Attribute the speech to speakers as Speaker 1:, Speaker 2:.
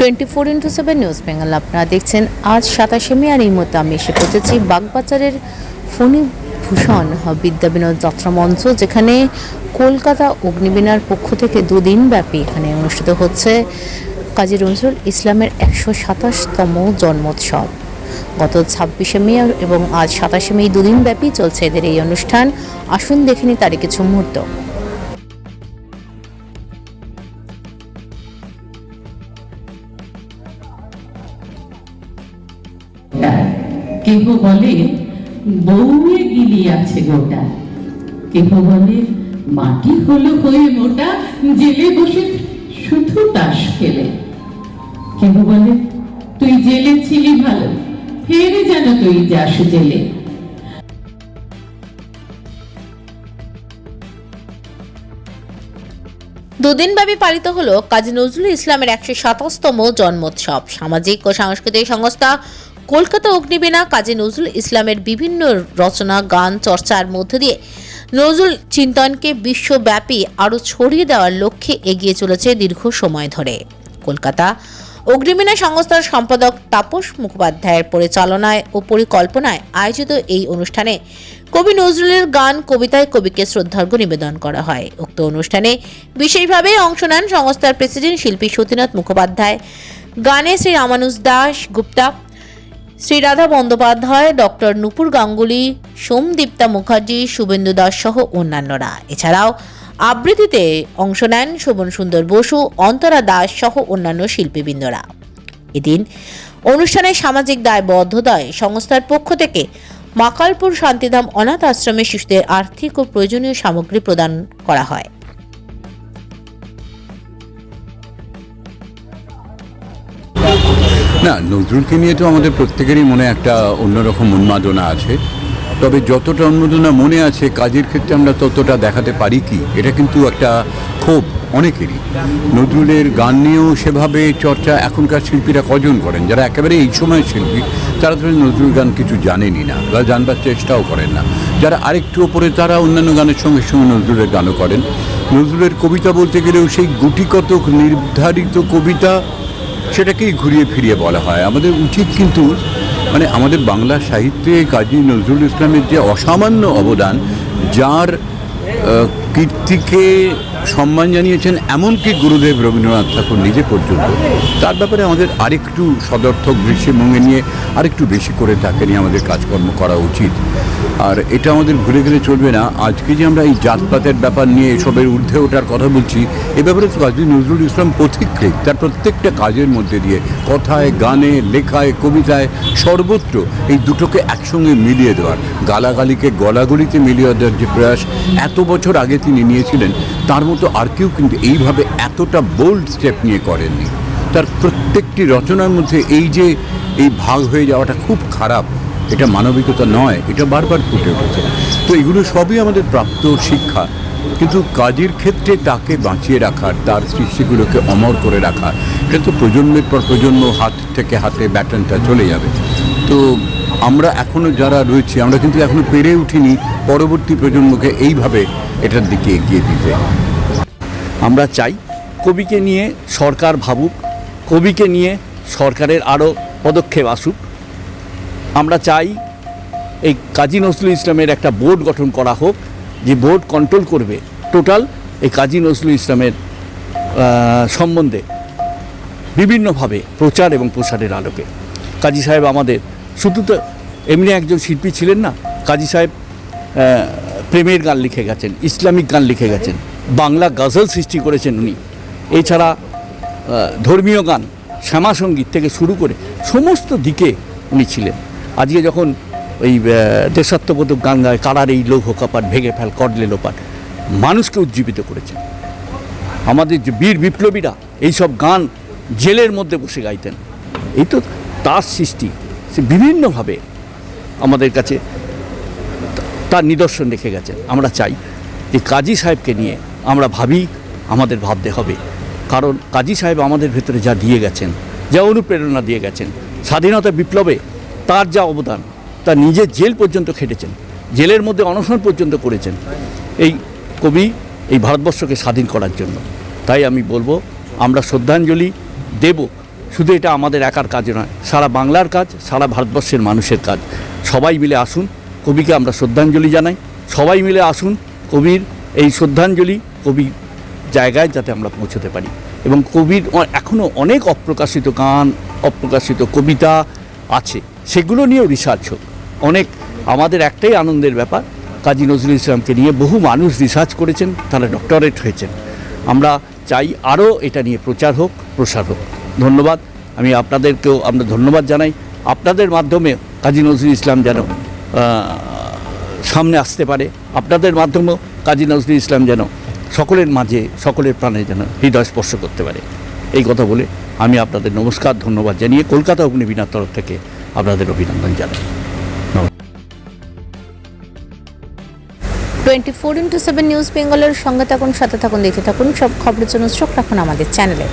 Speaker 1: 24x7 news Bengal আপনারা দেখছেন। আজ 27শে মে আর এই মুহূর্তে আমি এসে পৌঁছেছি বাগবাজারের ফণীভূষণ বিদ্যা বিনোদ যাত্রা মঞ্চ, যেখানে কলকাতা অগ্নিবীণার পক্ষ থেকে দুদিন ব্যাপী এখানে অনুষ্ঠিত হচ্ছে কাজী নজরুল ইসলামের 127তম জন্মোৎসব। গত 26শে মে এবং আজ 27শে মে দুদিন ব্যাপী চলছে এদের এই অনুষ্ঠান। আসুন দেখে নিই তারই কিছু মুহূর্ত।
Speaker 2: কেহ বলে বউয়ে গিলি আছে গোটা, কেহ বলে মাটি হলো হয়ে মোটা, জেলে বসে শুধু তাস খেলে। কেহ বলে তুই জেলে ছিলি ভালো, ফের যেন তুই যাস জেলে।
Speaker 1: দুদিনব্যাপী পালিত হলো কাজী নজরুল ইসলামের 127তম জন্মোৎসব। সামাজিক ও সাংস্কৃতিক সংস্থা কলকাতা অগ্নিবীণা কাজী নজরুল ইসলামের বিভিন্ন রচনা, গান, চর্চার মধ্য দিয়ে নজরুল চিন্তনকে বিশ্বব্যাপী আরও ছড়িয়ে দেওয়ার লক্ষ্যে এগিয়ে চলেছে দীর্ঘ সময় ধরে। কলকাতা অগ্নিবীণা সংস্থার সম্পাদক তাপস মুখোপাধ্যায়ের পরিচালনায় ও পরিকল্পনায় আয়োজিত এই অনুষ্ঠানে কবি নজরুলের গান, কবিতায় কবিকে শ্রদ্ধার্ঘ্য নিবেদন করা হয়। উক্ত অনুষ্ঠানে বিশেষভাবে অংশ নেন সংস্থার প্রেসিডেন্ট শিল্পী সতীনাথ মুখোপাধ্যায়, গানে শ্রী রামানুজ দাস গুপ্তা, শ্রী রাধা বন্দ্যোপাধ্যায়, ডক্টর নুপুর গাঙ্গুলি, সোমদীপ্তা মুখার্জি, শুভেন্দু দাস সহ অন্যান্যরা। এছাড়াও আবৃত্তিতে অংশ নেন শোভন সুন্দর বসু, অন্তরা দাস সহ অন্যান্য শিল্পীবৃন্দরা। এদিন অনুষ্ঠানে সামাজিক দায়বদ্ধতায় সংস্থার পক্ষ থেকে মাকালপুর শান্তিধাম অনাথ আশ্রমে শিশুদের আর্থিক ও প্রয়োজনীয় সামগ্রী প্রদান করা হয়।
Speaker 3: না, নজরুলকে নিয়ে তো আমাদের প্রত্যেকেরই মনে একটা অন্যরকম উন্মাদনা আছে, তবে যতটা উন্মাদনা মনে আছে কাজের ক্ষেত্রে আমরা ততটা দেখাতে পারি কি, এটা কিন্তু একটা ক্ষোভ অনেকেরই। নজরুলের গান নিয়েও সেভাবে চর্চা এখনকার শিল্পীরা কজন করেন? যারা একেবারে এই সময় শিল্পী তারা তো নজরুল গান কিছু জানেনই না বা জানবার চেষ্টাও করেন না। যারা আরেকটু ওপরে তারা অন্যান্য গানের সঙ্গে সঙ্গে নজরুলের গানও করেন। নজরুলের কবিতা বলতে গেলেও সেই গুটিকতক নির্ধারিত কবিতা, সেটাকেই ঘুরিয়ে ফিরিয়ে বলা হয়। আমাদের উচিত কিন্তু আমাদের বাংলা সাহিত্যে কাজী নজরুল ইসলামের যে অসামান্য অবদান, যার কীর্তিকে সম্মান জানিয়েছেন এমনকি গুরুদেব রবীন্দ্রনাথ ঠাকুর নিজে পর্যন্ত, তার ব্যাপারে আমাদের আরেকটু সদর্থক দৃষ্টিভঙ্গি নিয়ে আরেকটু বেশি করে তাকে নিয়ে আমাদের কাজকর্ম করা উচিত। আর এটা আমাদের ভুলে গেলে চলবে না। আজকে যে আমরা এই জাতপাতের ব্যাপার নিয়ে এসবের ঊর্ধ্বে ওঠার কথা বলছি, এ ব্যাপারে কাজী নজরুল ইসলাম পথিকৃৎ। তার প্রত্যেকটা কাজের মধ্যে দিয়ে কথায়, গানে, লেখায়, কবিতায় সর্বত্র এই দুটোকে একসঙ্গে মিলিয়ে দেওয়ার, গালাগালিকে গলাগলিতে মিলিয়ে দেওয়ার যে প্রয়াস এত বছর আগে তিনি নিয়েছিলেন, তার মতো আর কেউ কিন্তু এইভাবে এতটা বোল্ড স্টেপ নিয়ে করেননি। তার প্রত্যেকটি রচনার মধ্যে এই ভাগ হয়ে যাওয়াটা খুব খারাপ, এটা মানবিকতা নয়, এটা বারবার ফুটে উঠেছে। তো এগুলো সবই আমাদের প্রাপ্ত শিক্ষা, কিন্তু কাজের ক্ষেত্রে তাকে বাঁচিয়ে রাখার, তার সৃষ্টিগুলোকে অমর করে রাখা, এটা তো প্রজন্মের পর প্রজন্ম হাত থেকে হাতে ব্যাটনটা চলে যাবে। তো আমরা এখনও যারা রয়েছি, আমরা কিন্তু এখনও পেরে উঠিনি পরবর্তী প্রজন্মকে এইভাবে এটার দিকে এগিয়ে দিতে।
Speaker 4: আমরা চাই কবিকে নিয়ে সরকার ভাবুক, কবিকে নিয়ে সরকারের আরও পদক্ষেপ আসুক। আমরা চাই এই কাজী নজরুল ইসলামের একটা বোর্ড গঠন করা হোক, যে বোর্ড কন্ট্রোল করবে টোটাল এই কাজী নজরুল ইসলামের সম্বন্ধে বিভিন্নভাবে প্রচার এবং প্রসারের আলোকে। কাজী সাহেব আমাদের শুধু তো এমনি একজন শিল্পী ছিলেন না, কাজী সাহেব প্রেমের গান লিখে গেছেন, ইসলামিক গান লিখে গেছেন, বাংলা গজল সৃষ্টি করেছেন উনি। এছাড়া ধর্মীয় গান, শ্যামাসঙ্গীত থেকে শুরু করে সমস্ত দিকে উনি ছিলেন। আজকে যখন ওই দেশাত্মবোধক গান গায়, কারার এই লৌহ কপাট ভেঙে ফেল করলে লোপাট, মানুষকে উজ্জীবিত করেছেন। আমাদের যে বীর বিপ্লবীরা এইসব গান জেলের মধ্যে বসে গাইতেন। এই তো তার সৃষ্টি, সে বিভিন্নভাবে আমাদের কাছে তার নিদর্শন রেখে গেছেন। আমরা চাই যে কাজী সাহেবকে নিয়ে আমরা ভাবি, আমাদের ভাবতে হবে, কারণ কাজী সাহেব আমাদের ভেতরে যা দিয়ে গেছেন, যা অনুপ্রেরণা দিয়ে গেছেন, স্বাধীনতা বিপ্লবে তার যা অবদান, তা নিজে জেল পর্যন্ত খেটেছেন, জেলের মধ্যে অনশন পর্যন্ত করেছেন এই কবি এই ভারতবর্ষকে স্বাধীন করার জন্য। তাই আমি বলবো আমরা শ্রদ্ধাঞ্জলি দেব শুধু এটা আমাদের একার কাজ নয়, সারা বাংলার কাজ, সারা ভারতবর্ষের মানুষের কাজ। সবাই মিলে আসুন, কবিকে আমরা শ্রদ্ধাঞ্জলি জানাই। সবাই মিলে আসুন, কবির এই শ্রদ্ধাঞ্জলি কবি জায়গায় যাতে আমরা পৌঁছতে পারি। এবং কবির এখনও অনেক অপ্রকাশিত গান, অপ্রকাশিত কবিতা আছে, সেগুলো নিয়েও রিসার্চ হোক। অনেক আমাদের একটাই আনন্দের ব্যাপার, কাজী নজরুল ইসলামকে নিয়ে বহু মানুষ রিসার্চ করেছেন, তারা ডক্টরেট হয়েছেন। আমরা চাই আরও এটা নিয়ে প্রচার হোক, প্রসার হোক। ধন্যবাদ। আমি আপনাদেরকেও আমরা ধন্যবাদ জানাই। আপনাদের মাধ্যমে কাজী নজরুল ইসলাম যেন সামনে আসতে পারে, আপনাদের মাধ্যমেও কাজী নজরুল ইসলাম যেন সকলের মাঝে, সকলের প্রাণে যেন হৃদয় স্পর্শ করতে পারে। এই কথা বলে আমি আপনাদের নমস্কার, ধন্যবাদ জানিয়ে কলকাতা অগ্নিবীণার তরফ থেকে আপনাদের অভিনন্দন জানাই।
Speaker 1: 24x7 নিউজ বেঙ্গলের সঙ্গে থাকুন, সাথে থাকুন, দেখতে থাকুন। সব খবরের জন্য চোখ রাখুন আমাদের চ্যানেলে।